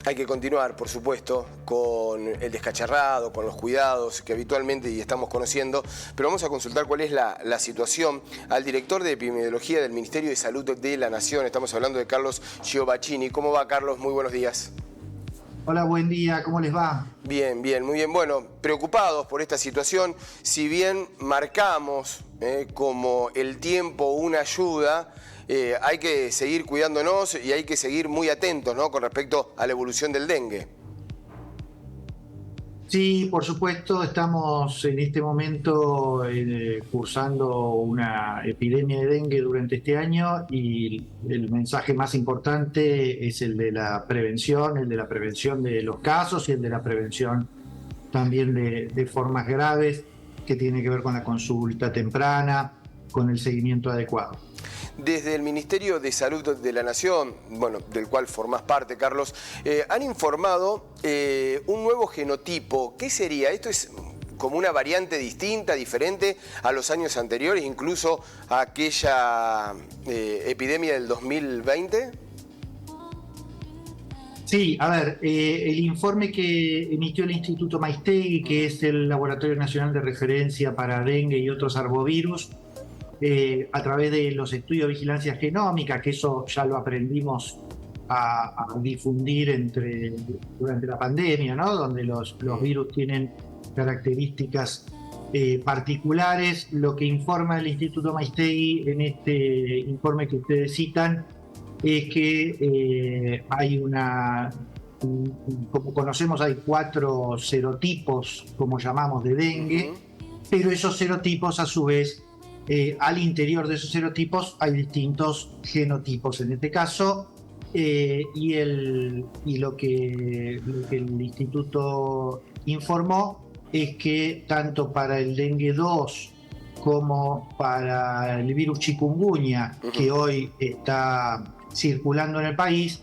Hay que continuar, por supuesto, con el descacharrado, con los cuidados que habitualmente y estamos conociendo, pero vamos a consultar cuál es la situación al director de Epidemiología del Ministerio de Salud de la Nación. Estamos hablando de Carlos Giovacchini. ¿Cómo va, Carlos? Muy buenos días. Hola, buen día, ¿cómo les va? Bien, bien, muy bien. Bueno, preocupados por esta situación, si bien marcamos como el tiempo una ayuda, hay que seguir cuidándonos y hay que seguir muy atentos, ¿no?, con respecto a la evolución del dengue. Sí, por supuesto, estamos en este momento cursando una epidemia de dengue durante este año y el mensaje más importante es el de la prevención, de los casos y el de la prevención también de formas graves que tiene que ver con la consulta temprana, con el seguimiento adecuado. Desde el Ministerio de Salud de la Nación, bueno, del cual formás parte, Carlos, han informado un nuevo genotipo. ¿Qué sería? ¿Esto es como una variante distinta, diferente a los años anteriores, incluso a aquella epidemia del 2020? Sí, a ver, el informe que emitió el Instituto Maistegui, que es el Laboratorio Nacional de Referencia para Dengue y otros arbovirus, a través de los estudios de vigilancia genómica, que eso ya lo aprendimos a difundir durante la pandemia, ¿no?, donde los virus tienen características particulares. Lo que informa el Instituto Maistegui en este informe que ustedes citan es que hay como conocemos, hay 4 serotipos, como llamamos, de dengue, pero esos serotipos a su vez, al interior de esos serotipos hay distintos genotipos en este caso, y lo que el instituto informó es que tanto para el dengue 2 como para el virus chikungunya, que hoy está circulando en el país,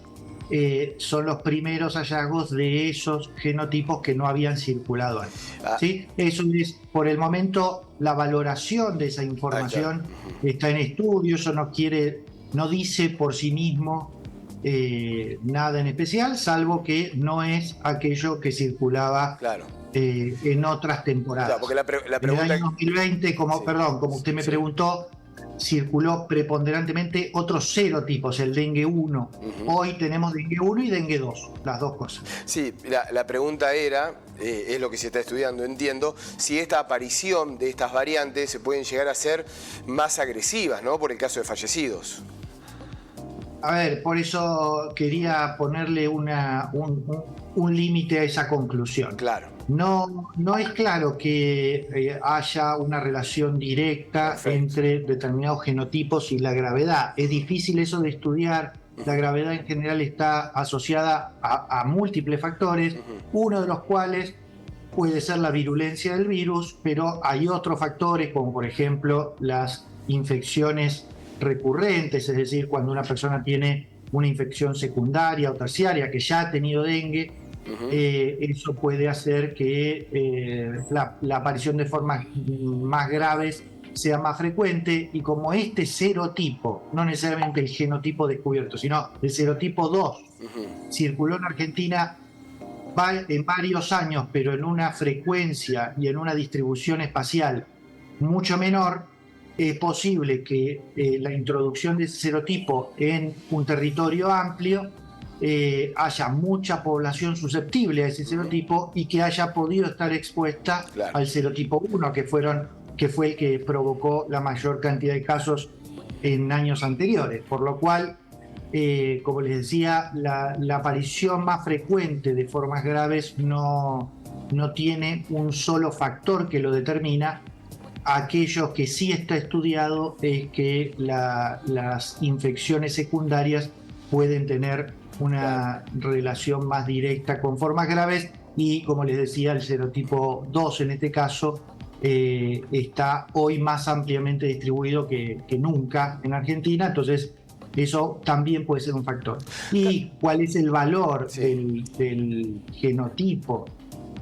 son los primeros hallazgos de esos genotipos que no habían circulado antes. ¿Sí? Eso es, por el momento, la valoración de esa información está en estudio. Eso no dice por sí mismo nada en especial, salvo que no es aquello que circulaba en otras temporadas. Claro, porque la pregunta... En el año 2020, como usted me preguntó, circuló preponderantemente otros serotipos, el dengue 1. Hoy tenemos dengue 1 y dengue 2, las dos cosas. Sí, la pregunta era, es lo que se está estudiando, entiendo, si esta aparición de estas variantes se pueden llegar a ser más agresivas, ¿no?, por el caso de fallecidos. A ver, por eso quería ponerle un límite a esa conclusión. Claro. No es claro que haya una relación directa entre determinados genotipos y la gravedad. Es difícil eso de estudiar. La gravedad en general está asociada a múltiples factores, uno de los cuales puede ser la virulencia del virus, pero hay otros factores, como por ejemplo las infecciones recurrentes, es decir, cuando una persona tiene una infección secundaria o terciaria que ya ha tenido dengue, eso puede hacer que la aparición de formas más graves sea más frecuente, y como este serotipo, no necesariamente el genotipo descubierto, sino el serotipo 2, circuló en Argentina en varios años, pero en una frecuencia y en una distribución espacial mucho menor, es posible que la introducción de ese serotipo en un territorio amplio haya mucha población susceptible a ese serotipo y que haya podido estar expuesta al serotipo 1, que fue el que provocó la mayor cantidad de casos en años anteriores. Por lo cual, como les decía, la aparición más frecuente de formas graves no tiene un solo factor que lo determina. Aquello que sí está estudiado es que las infecciones secundarias pueden tener una relación más directa con formas graves, y como les decía, el serotipo 2 en este caso está hoy más ampliamente distribuido que nunca en Argentina, entonces eso también puede ser un factor. ¿Y cuál es el valor del genotipo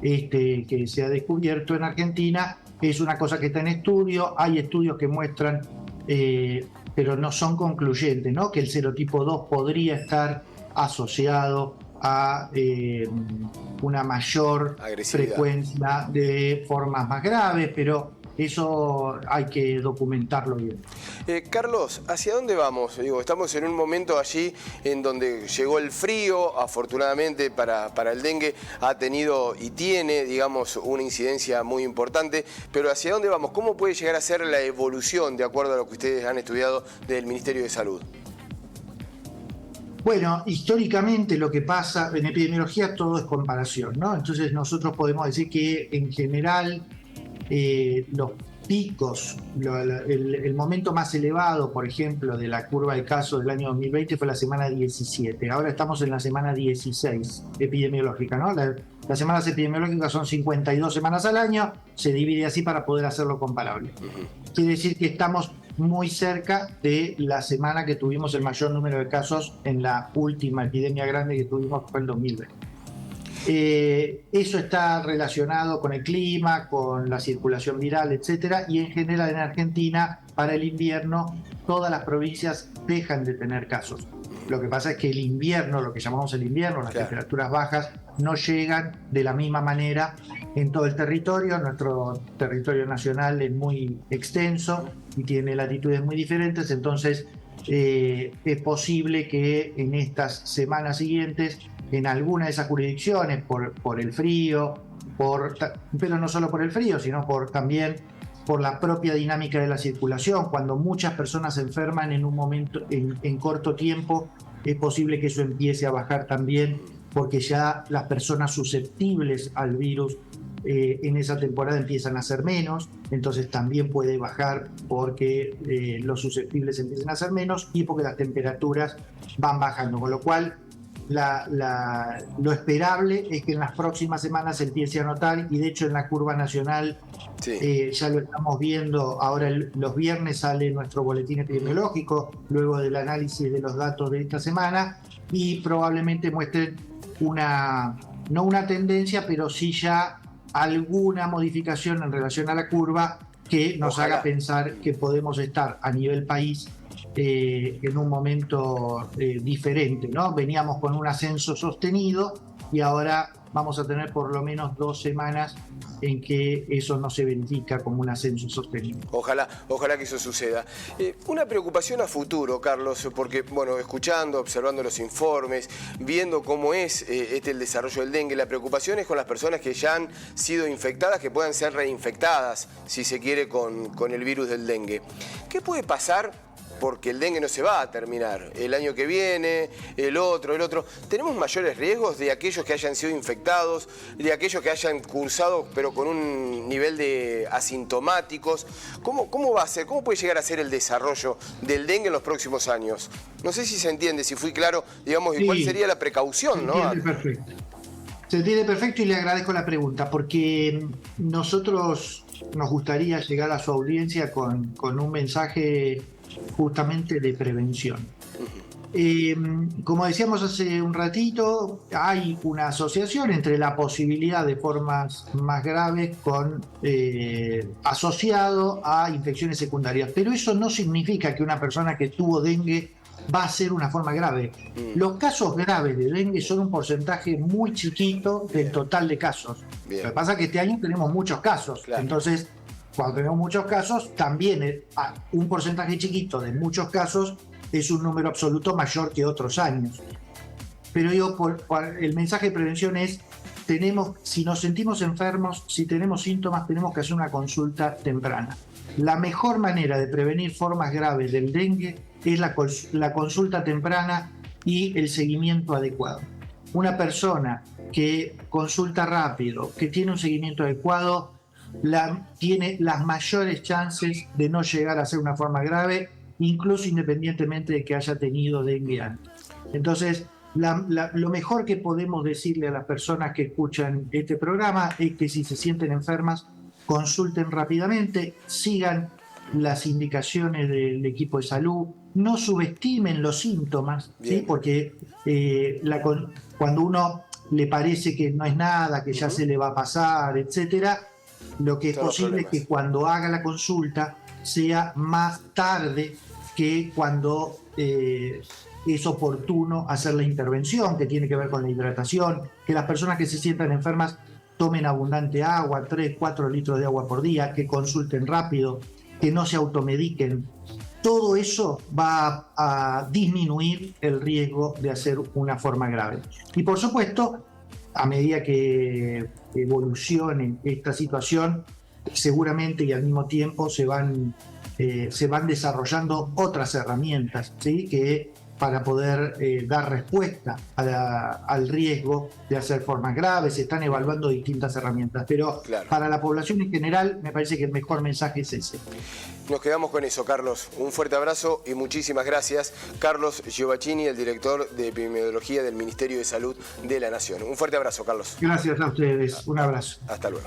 que se ha descubierto en Argentina? Es una cosa que está en estudio. Hay estudios que muestran, pero no son concluyentes, ¿no?, que el serotipo 2 podría estar asociado a una mayor frecuencia de formas más graves, pero eso hay que documentarlo bien. Carlos, ¿hacia dónde vamos? Digo, estamos en un momento allí en donde llegó el frío, afortunadamente para el dengue ha tenido y tiene, digamos, una incidencia muy importante, pero ¿hacia dónde vamos? ¿Cómo puede llegar a ser la evolución de acuerdo a lo que ustedes han estudiado del Ministerio de Salud? Bueno, históricamente lo que pasa, en epidemiología todo es comparación, ¿no? Entonces nosotros podemos decir que en general los picos, el momento más elevado, por ejemplo, de la curva de casos del año 2020 fue la semana 17. Ahora estamos en la semana 16 epidemiológica, ¿no? Las semanas epidemiológicas son 52 semanas al año, se divide así para poder hacerlo comparable. Quiere decir que estamos muy cerca de la semana que tuvimos el mayor número de casos en la última epidemia grande que tuvimos, que fue el 2020. Eso está relacionado con el clima, con la circulación viral, etcétera, y en general en Argentina para el invierno todas las provincias dejan de tener casos. Lo que pasa es que el invierno, lo que llamamos el invierno, las temperaturas bajas, no llegan de la misma manera en todo el territorio. Nuestro territorio nacional es muy extenso y tiene latitudes muy diferentes, entonces es posible que en estas semanas siguientes en alguna de esas jurisdicciones, por el frío, pero no solo por el frío, sino también por la propia dinámica de la circulación. Cuando muchas personas se enferman en un momento, en corto tiempo, es posible que eso empiece a bajar también, porque ya las personas susceptibles al virus en esa temporada empiezan a ser menos, entonces también puede bajar porque los susceptibles empiezan a ser menos y porque las temperaturas van bajando, con lo cual lo esperable es que en las próximas semanas se empiece a notar, y de hecho en la curva nacional ya lo estamos viendo. Ahora los viernes sale nuestro boletín epidemiológico luego del análisis de los datos de esta semana y probablemente muestren no una tendencia, pero sí ya alguna modificación en relación a la curva que nos haga pensar que podemos estar a nivel país en un momento diferente, ¿no? Veníamos con un ascenso sostenido y ahora vamos a tener por lo menos 2 semanas en que eso no se verifica como un ascenso sostenido. Ojalá que eso suceda. Una preocupación a futuro, Carlos, porque, bueno, escuchando, observando los informes, viendo cómo es el desarrollo del dengue, la preocupación es con las personas que ya han sido infectadas, que puedan ser reinfectadas, si se quiere, con el virus del dengue. ¿Qué puede pasar? Porque el dengue no se va a terminar el año que viene, el otro. ¿Tenemos mayores riesgos de aquellos que hayan sido infectados, de aquellos que hayan cursado pero con un nivel de asintomáticos? ¿Cómo va a ser? ¿Cómo puede llegar a ser el desarrollo del dengue en los próximos años? No sé si se entiende, si fui claro, digamos, y cuál sería la precaución, ¿no? Se entiende perfecto y le agradezco la pregunta, porque nosotros nos gustaría llegar a su audiencia con un mensaje justamente de prevención. Como decíamos hace un ratito, hay una asociación entre la posibilidad de formas más graves asociado a infecciones secundarias, pero eso no significa que una persona que tuvo dengue va a ser una forma grave. Los casos graves de dengue son un porcentaje muy chiquito del total de casos. Lo que pasa es que este año tenemos muchos casos, entonces cuando tenemos muchos casos, también un porcentaje chiquito de muchos casos es un número absoluto mayor que otros años. Pero el mensaje de prevención es, si nos sentimos enfermos, si tenemos síntomas, tenemos que hacer una consulta temprana. La mejor manera de prevenir formas graves del dengue es la consulta temprana y el seguimiento adecuado. Una persona que consulta rápido, que tiene un seguimiento adecuado, tiene las mayores chances de no llegar a ser una forma grave, incluso independientemente de que haya tenido dengue antes. Entonces, lo mejor que podemos decirle a las personas que escuchan este programa es que si se sienten enfermas, consulten rápidamente, sigan las indicaciones del equipo de salud, no subestimen los síntomas, ¿sí? Porque cuando uno le parece que no es nada, que ya se le va a pasar, etcétera, lo que es posible es que cuando haga la consulta sea más tarde que cuando es oportuno hacer la intervención que tiene que ver con la hidratación, que las personas que se sientan enfermas tomen abundante agua, 3, 4 litros de agua por día, que consulten rápido, que no se automediquen. Todo eso va a disminuir el riesgo de hacer una forma grave. Y por supuesto, a medida que evolucione esta situación, seguramente y al mismo tiempo se van desarrollando otras herramientas, ¿sí? Que para poder dar respuesta al riesgo de hacer formas graves, se están evaluando distintas herramientas, pero claro, para la población en general me parece que el mejor mensaje es ese. Nos quedamos con eso, Carlos. Un fuerte abrazo y muchísimas gracias. Carlos Giovacchini, el director de Epidemiología del Ministerio de Salud de la Nación. Un fuerte abrazo, Carlos. Gracias a ustedes. Un abrazo. Hasta luego.